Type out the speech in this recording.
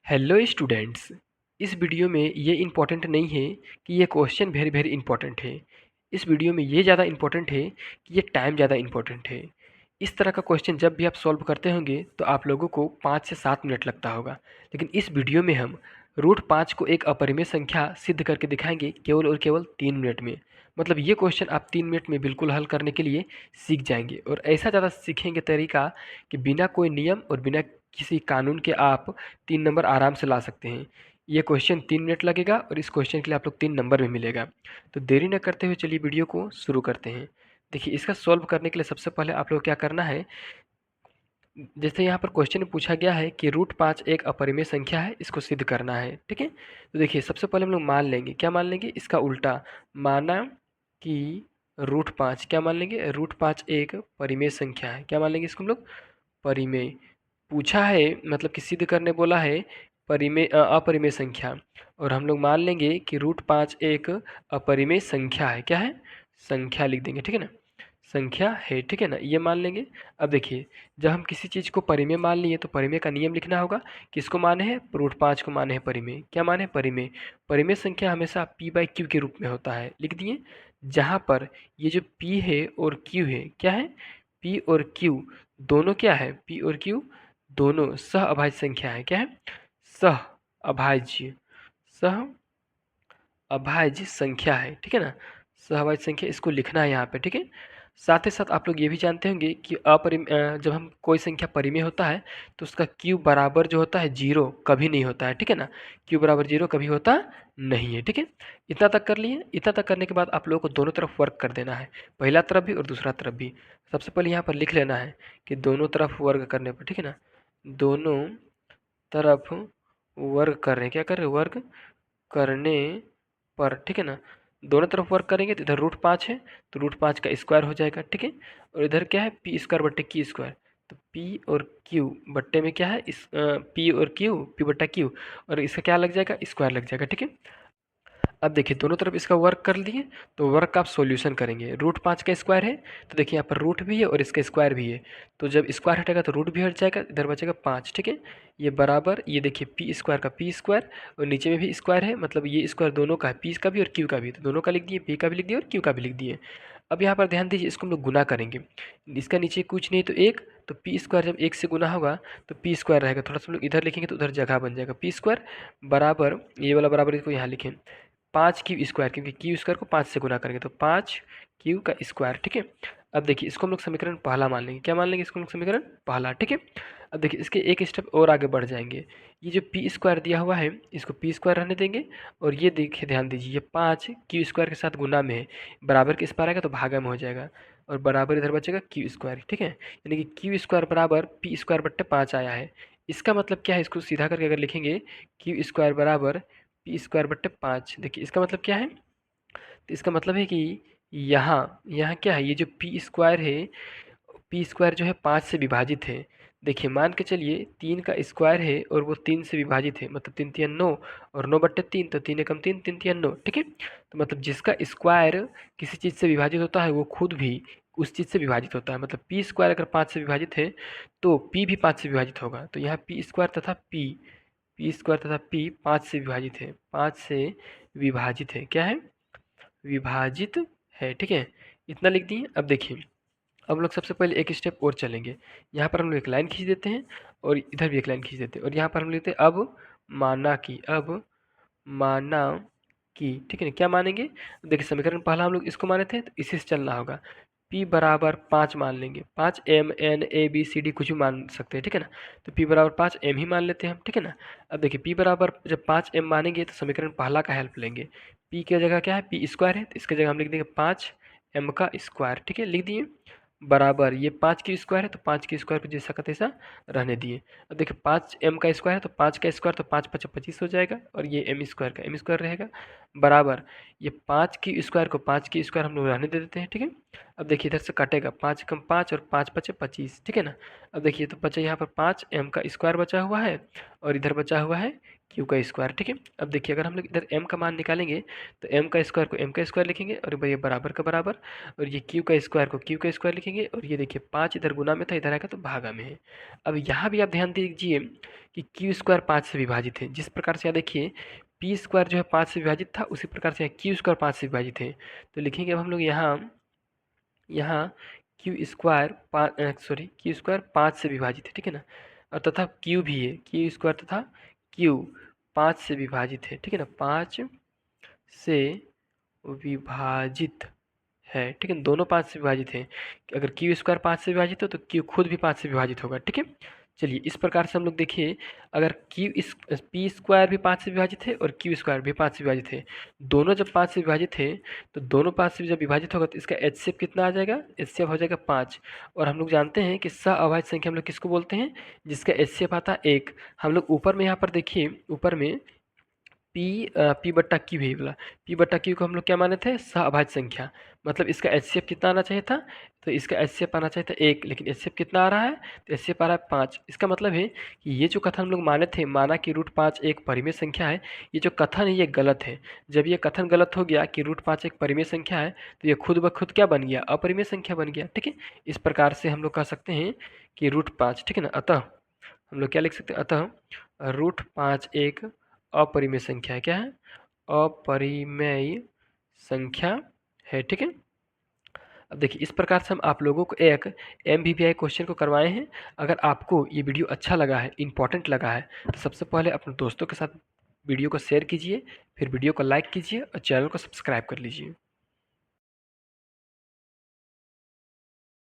Hello students. इस video में ये इम्पोर्टेंट नहीं है कि ये क्वेश्चन वेरी वेरी इंपॉर्टेंट है। इस वीडियो में ये ज़्यादा इम्पोर्टेंट है कि ये टाइम ज़्यादा इम्पोर्टेंट है। इस तरह का क्वेश्चन जब भी आप सॉल्व करते होंगे तो आप लोगों को 5 से 7 मिनट लगता होगा, लेकिन इस वीडियो में हम √5 को एक अपरिमेय संख्या सिद्ध करके दिखाएंगे केवल और केवल 3 मिनट में। मतलब ये क्वेश्चन आप 3 मिनट में बिल्कुल हल करने के लिए सीख जाएंगे, और ऐसा ज़्यादा सीखेंगे तरीका कि बिना कोई नियम और बिना किसी कानून के आप 3 नंबर आराम से ला सकते हैं। ये क्वेश्चन 3 मिनट लगेगा और इस क्वेश्चन के लिए आप लोग 3 नंबर में मिलेगा। तो देरी न करते हुए चलिए वीडियो को शुरू करते हैं। देखिए, इसका सॉल्व करने के लिए सबसे पहले आप लोग क्या करना है। जैसे यहाँ पर क्वेश्चन में पूछा गया है कि √5 एक अपरिमेय संख्या है, इसको सिद्ध करना है। ठीक है, तो देखिए सबसे पहले हम लोग मान लेंगे, क्या मान लेंगे, इसका उल्टा। माना कि √5, क्या मान लेंगे, √5 एक परिमेय संख्या है। क्या मान लेंगे इसको हम लोग, परिमेय। पूछा है मतलब कि सिद्ध करने बोला है अपरिमेय संख्या, और हम लोग मान लेंगे कि √5 एक अपरिमेय संख्या है। क्या है, संख्या लिख देंगे, ठीक है ना, संख्या है, ठीक है ना, ये मान लेंगे। अब देखिए, जब हम किसी चीज़ को परिमेय मान लिए तो परिमेय का नियम लिखना होगा। किसको माने हैं, √5 को माने हैं परिमेय। क्या माने हैं, परिमेय। परिमेय संख्या हमेशा p/q के रूप में होता है, लिख दिए। जहाँ पर ये जो p है और q है, क्या है, p और q दोनों क्या है, p और q दोनों सह अभाज्य संख्या है। क्या है, सह अभाज्य, सह अभाज्य संख्या है, ठीक है ना, सहअभाज्य संख्या, इसको लिखना है यहाँ पे, ठीक है। साथ ही साथ आप लोग ये भी जानते होंगे कि जब हम कोई संख्या परिमेय होता है तो उसका q बराबर जो होता है 0 कभी नहीं होता है, ठीक है ना, q बराबर 0 कभी होता नहीं है, ठीक है। इतना तक कर लिए। इतना तक करने के बाद आप लोगों को दोनों तरफ वर्क कर देना है, पहला तरफ भी और दूसरा तरफ भी। सबसे पहले यहाँ पर लिख लेना है कि दोनों तरफ वर्ग करने पर, ठीक है ना, दोनों तरफ वर्ग कर रहे हैं, क्या कर रहे हैं, वर्ग करने पर, ठीक है ना। दोनों तरफ वर्क करेंगे तो इधर √5 है तो √5 का स्क्वायर हो जाएगा, ठीक है। और इधर क्या है, p² / q²। तो p और q बट्टे में क्या है, p और q, p/q, और इसका क्या लग जाएगा, स्क्वायर लग जाएगा, ठीक है। अब देखिए, दोनों तरफ इसका वर्क कर लिए तो वर्क का आप सॉल्यूशन करेंगे। √5 का स्क्वायर है तो देखिए यहाँ पर रूट भी है और इसका स्क्वायर भी है, तो जब स्क्वायर हटेगा तो रूट भी हट जाएगा, इधर बचेगा 5, ठीक है। ये बराबर, ये देखिए p² का p² और नीचे में भी स्क्वायर है, मतलब ये स्क्वायर दोनों का है, p का भी और q का भी, तो दोनों का लिख दिए, p का भी लिख दिए और q का भी लिख दिए। अब यहाँ पर ध्यान दीजिए, इसको हम लोग गुना करेंगे। इसका नीचे कुछ नहीं तो 1, तो p² जब 1 से गुना होगा तो p² रहेगा। थोड़ा सा हम लोग इधर लिखेंगे तो उधर जगह बन जाएगा, p² बराबर, ये वाला बराबर इसको यहाँ लिखें 5q², क्योंकि q² को 5 से गुना करेंगे तो 5q², ठीक है। अब देखिए, इसको हम लोग समीकरण पहला मान लेंगे। क्या मान लेंगे, इसको हम लोग समीकरण पहला, ठीक है। अब देखिए, इसके एक स्टेप और आगे बढ़ जाएंगे। ये जो p² दिया हुआ है इसको p² रहने देंगे, और ये देखिए, ध्यान दीजिए, ये 5q² के साथ गुना में है, बराबर के इस पार आएगा तो भागा में हो जाएगा, और बराबर इधर बचेगा q², ठीक है। यानी कि q² बराबर p²/5 आया है। इसका मतलब क्या है, इसको सीधा करके अगर लिखेंगे, q² बराबर p²/5, देखिए इसका मतलब क्या है, तो इसका मतलब है कि यहाँ यहाँ क्या है, ये जो p² है, p² जो है 5 से विभाजित है। देखिए, मान के चलिए 3 का स्क्वायर है और वो 3 से विभाजित है, मतलब 3 3 9 और 9/3, तो 3 एकम 3, 3 3 9, ठीक है। तो मतलब जिसका स्क्वायर किसी चीज़ से विभाजित होता है वो खुद भी उस चीज़ से विभाजित होता है। मतलब p² अगर 5 से विभाजित है तो p भी 5 से विभाजित होगा। तो यहाँ p² तथा p 5 से विभाजित है, 5 से विभाजित है, क्या है, विभाजित है, ठीक है। इतना लिख दिए। अब देखिए, अब लोग सबसे पहले एक स्टेप और चलेंगे। यहाँ पर हम लोग एक लाइन खींच देते हैं और इधर भी एक लाइन खींच देते हैं, और यहाँ पर हम लिखते हैं अब माना कि, ठीक है ना। क्या मानेंगे, देखिए समीकरण पहला हम लोग इसको माने थे तो इसी से चलना होगा। p बराबर 5 मान लेंगे, 5 m n a b c d कुछ भी मान सकते हैं, ठीक है ना। तो p बराबर 5 m ही मान लेते हैं हम, ठीक है ना। अब देखिए, p बराबर जब 5 m मानेंगे तो समीकरण पहला का हेल्प लेंगे। p की जगह क्या है, p² है, तो इसकी जगह हम लिख देंगे 5m², ठीक है, लिख दिए। बराबर ये 5q² है तो 5q² को जैसा का तैसा रहने दिए। अब देखिए, 5m² है तो 5 का स्क्वायर तो 5 5 25 हो जाएगा, और ये m² का m² रहेगा। बराबर ये 5q² को 5q² हम लोग रहने दे देते हैं, ठीक है। अब देखिए, इधर से कटेगा 5 कम 5 और 5 5 25, ठीक है ना। अब देखिए, तो बचा यहाँ पर 5m² बचा हुआ है और इधर बचा हुआ है क्यू का स्क्वायर। ठीक है, अब देखिए अगर हम लोग इधर m का मान निकालेंगे तो m का स्क्वायर को m का स्क्वायर लिखेंगे और ये बराबर का बराबर, और ये q का स्क्वायर को q का स्क्वायर लिखेंगे, और ये देखिए 5 इधर गुना में था, इधर आएगा तो भागा में है। अब यहाँ भी आप ध्यान दीजिए कि q स्क्वायर 5 से विभाजित है, जिस प्रकार से यहाँ देखिए p स्क्वायर जो है 5 से विभाजित था, उसी प्रकार से यहाँ q स्क्वायर 5 से विभाजित है। तो लिखेंगे अब हम लोग यहाँ यहाँ क्यू स्क्वायर 5 से विभाजित है, ठीक है ना, और तथा क्यू भी है, क्यू स्क्वायर तथा क्यू 5 से विभाजित है, ठीक है ना, 5 से विभाजित है, ठीक है, दोनों 5 से विभाजित हैं। अगर क्यू स्क्वायर 5 से विभाजित हो तो क्यू खुद भी 5 से विभाजित होगा। ठीक है, चलिए इस प्रकार से हम लोग देखिए, अगर क्यू इस पी स्क्वायर भी 5 से विभाजित है और क्यू स्क्वायर भी 5 से विभाजित है, दोनों जब 5 से विभाजित है तो दोनों 5 से जब विभाजित होगा तो इसका एचसीएफ कितना आ जाएगा, एचसीएफ हो जाएगा 5। और हम लोग जानते हैं कि सअभाज्य संख्या हम लोग किसको बोलते हैं, जिसका एचसीएफ आता है 1। हम लोग ऊपर में यहाँ पर देखिए, ऊपर में पी बट्टा क्यू है वाला, पी बट्टा क्यू को हम लोग क्या माने थे, सअभाज्य संख्या, मतलब इसका एचसीएफ कितना आना चाहिए था, तो इसका एचसीएफ आना चाहिए था 1, लेकिन एचसीएफ कितना आ रहा है, तो एचसीएफ आ रहा है 5। इसका मतलब है कि ये जो कथन हम लोग माने थे, माना कि √5 एक परिमेय संख्या है, ये जो कथन है ये गलत है। जब ये कथन गलत हो गया कि √5 एक परिमेय संख्या है, तो ये खुद ब खुद क्या बन गया, अपरिमेय संख्या बन गया। ठीक है, इस प्रकार से हम लोग कह सकते हैं कि √5, ठीक है ना, अतः हम लोग क्या लिख सकते हैं, अतः √5 एक अपरिमेय संख्या है, क्या है, अपरिमेय संख्या है। ठीक है, अब देखिए इस प्रकार से हम आप लोगों को एक MVPI क्वेश्चन को करवाए हैं। अगर आपको ये वीडियो अच्छा लगा है, इंपॉर्टेंट लगा है, तो सबसे पहले अपने दोस्तों के साथ वीडियो को शेयर कीजिए, फिर वीडियो को लाइक कीजिए और चैनल को सब्सक्राइब कर लीजिए।